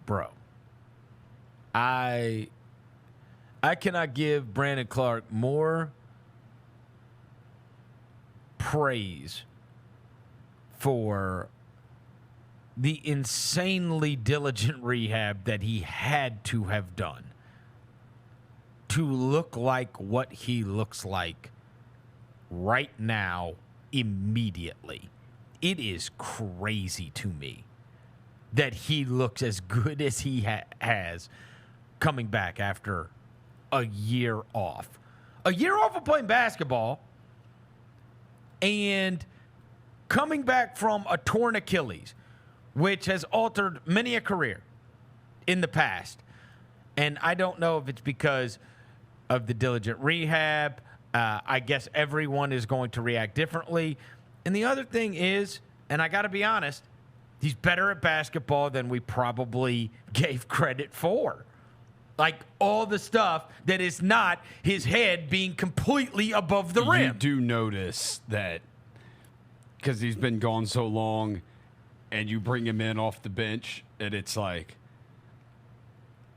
bro, I cannot give Brandon Clarke more praise for the insanely diligent rehab that he had to have done to look like what he looks like right now immediately. It is crazy to me that he looks as good as he has coming back after a year off. A year off of playing basketball and coming back from a torn Achilles, which has altered many a career in the past. And I don't know if it's because of the diligent rehab. I guess everyone is going to react differently. And the other thing is, and I got to be honest, he's better at basketball than we probably gave credit for. Like all the stuff that is not his head being completely above the rim. You do notice that because he's been gone so long and you bring him in off the bench and it's like,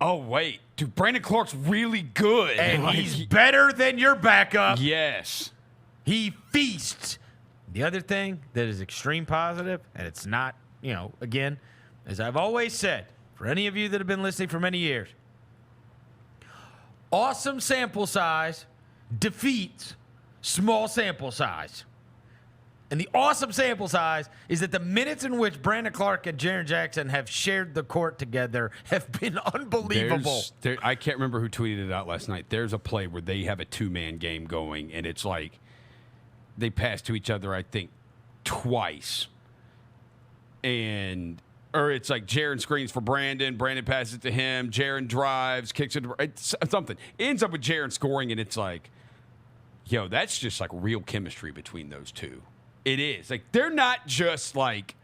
oh, wait, dude, Brandon Clarke's really good. And like, he's better than your backup. Yes. He feasts. The other thing that is extreme positive, and it's not, again, as I've always said, for any of you that have been listening for many years, awesome sample size defeats small sample size. And the awesome sample size is that the minutes in which Brandon Clarke and Jaren Jackson have shared the court together have been unbelievable. I can't remember who tweeted it out last night. There's a play where they have a two-man game going, and it's like they pass to each other, I think, twice. Or it's like Jaren screens for Brandon. Brandon passes it to him. Jaren drives, kicks it. It's something. It ends up with Jaren scoring, and it's like, yo, that's just like real chemistry between those two. It is. Like, they're not just like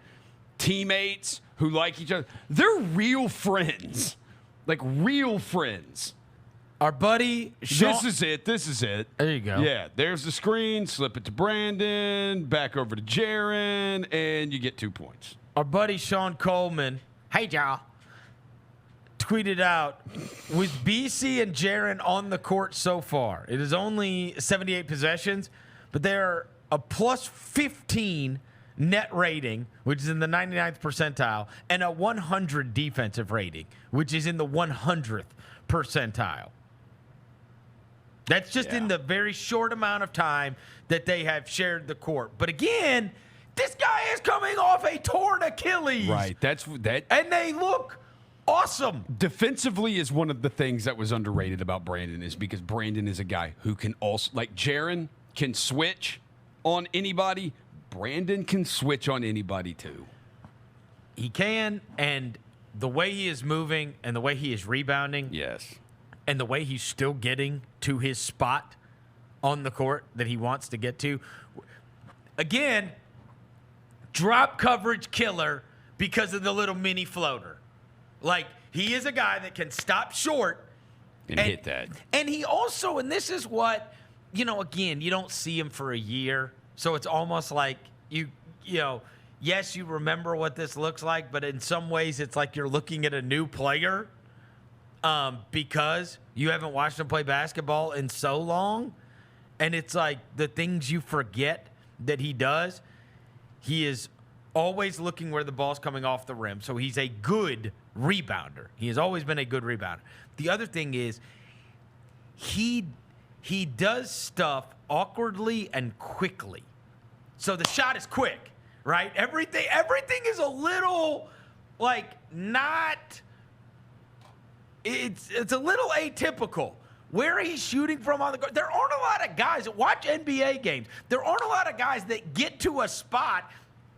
teammates who like each other. They're real friends. Like, real friends. Our buddy Sean. This is it. There you go. Yeah, there's the screen. Slip it to Brandon. Back over to Jaren, and you get 2 points. Our buddy Sean Coleman, hey, y'all, tweeted out, with BC and Jaren on the court so far, it is only 78 possessions, but they're a plus 15 net rating, which is in the 99th percentile, and a 100 defensive rating, which is in the 100th percentile. That's just in the very short amount of time that they have shared the court. But again, this guy is coming off a torn Achilles. Right. And they look awesome. Defensively is one of the things that was underrated about Brandon, is because Brandon is a guy who can also, like Jaren can switch on anybody. Brandon can switch on anybody too. He can, and the way he is moving and the way he is rebounding. Yes. And the way he's still getting to his spot on the court that he wants to get to. Again, drop coverage killer because of the little mini floater. Like, he is a guy that can stop short and hit that. And he also, and this is what, again, you don't see him for a year. So it's almost like yes, you remember what this looks like, but in some ways it's like you're looking at a new player because you haven't watched him play basketball in so long. And it's like the things you forget that he does. He is always looking where the ball's coming off the rim. So he's a good rebounder. He has always been a good rebounder. The other thing is he does stuff awkwardly and quickly. So the shot is quick, right? Everything is a little not. It's a little atypical. Where he's shooting from on the court. There aren't a lot of guys that watch NBA games. There aren't a lot of guys that get to a spot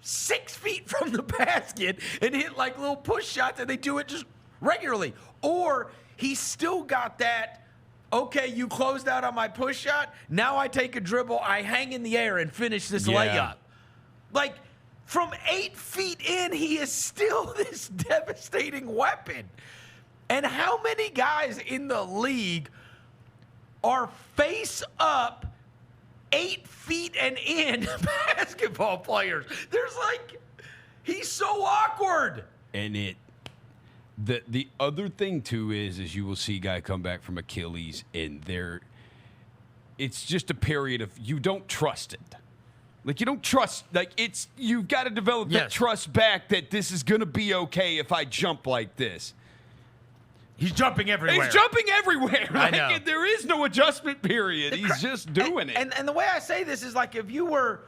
6 feet from the basket and hit like little push shots, and they do it just regularly. Or he's still got that, okay, you closed out on my push shot. Now I take a dribble, I hang in the air and finish this layup. Like, from 8 feet in, he is still this devastating weapon. And how many guys in the league are face up 8 feet and in basketball players? He's so awkward. And The other thing too is you will see a guy come back from Achilles and it's just a period of you don't trust it. Like you don't trust, like you've got to develop that trust back that this is going to be okay if I jump like this. He's jumping everywhere. He's jumping everywhere. I know. Like, there is no adjustment period. He's just doing it. And the way I say this is like if you were,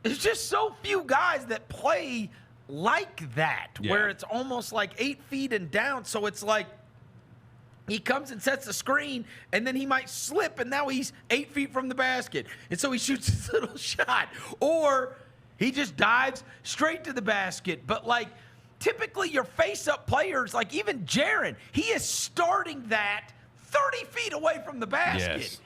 there's just so few guys that play like that, where it's almost like 8 feet and down. So it's like he comes and sets the screen, and then he might slip, and now he's 8 feet from the basket. And so he shoots his little shot. Or he just dives straight to the basket. But, like, typically your face-up players, like even Jaren, he is starting that 30 feet away from the basket. Yes.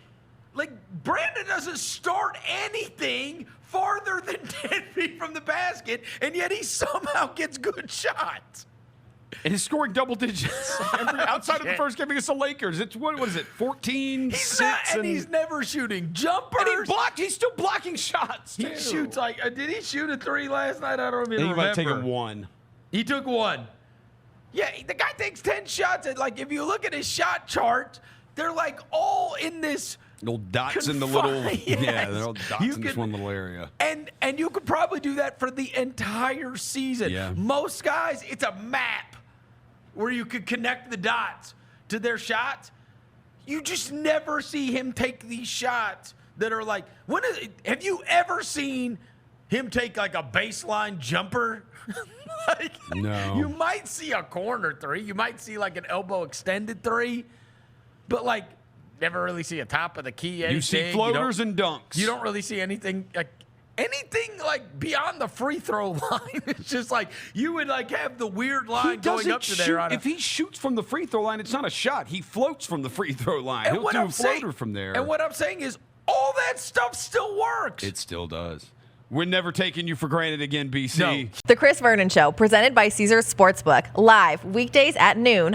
Like, Brandon doesn't start anything farther than 10 feet from the basket, and yet he somehow gets good shots. And he's scoring double digits outside of the first game against the Lakers. It's what is it, 14, He's 6? and he's never shooting jumpers. And he's still blocking shots. He shoots like, did he shoot a 3 last night? I don't even remember. He might take a 1. He took 1. Yeah, the guy takes 10 shots. And like, if you look at his shot chart, they're like all in this little dots in the little, yes. they're all dots in this one little area. And you could probably do that for the entire season. Yeah. Most guys, it's a map where you could connect the dots to their shots. You just never see him take these shots that are like, have you ever seen him take like a baseline jumper? Like, no. You might see a corner 3. You might see like an elbow extended 3. But like, never really see a top of the key. Anything. You see floaters and dunks. You don't really see anything like beyond the free throw line. It's just like you would like have the weird line going up to there. If he shoots from the free throw line, it's not a shot. He floats from the free throw line. He'll do a floater from there. And what I'm saying is all that stuff still works. It still does. We're never taking you for granted again, BC. No. The Chris Vernon Show, presented by Caesars Sportsbook, live weekdays at noon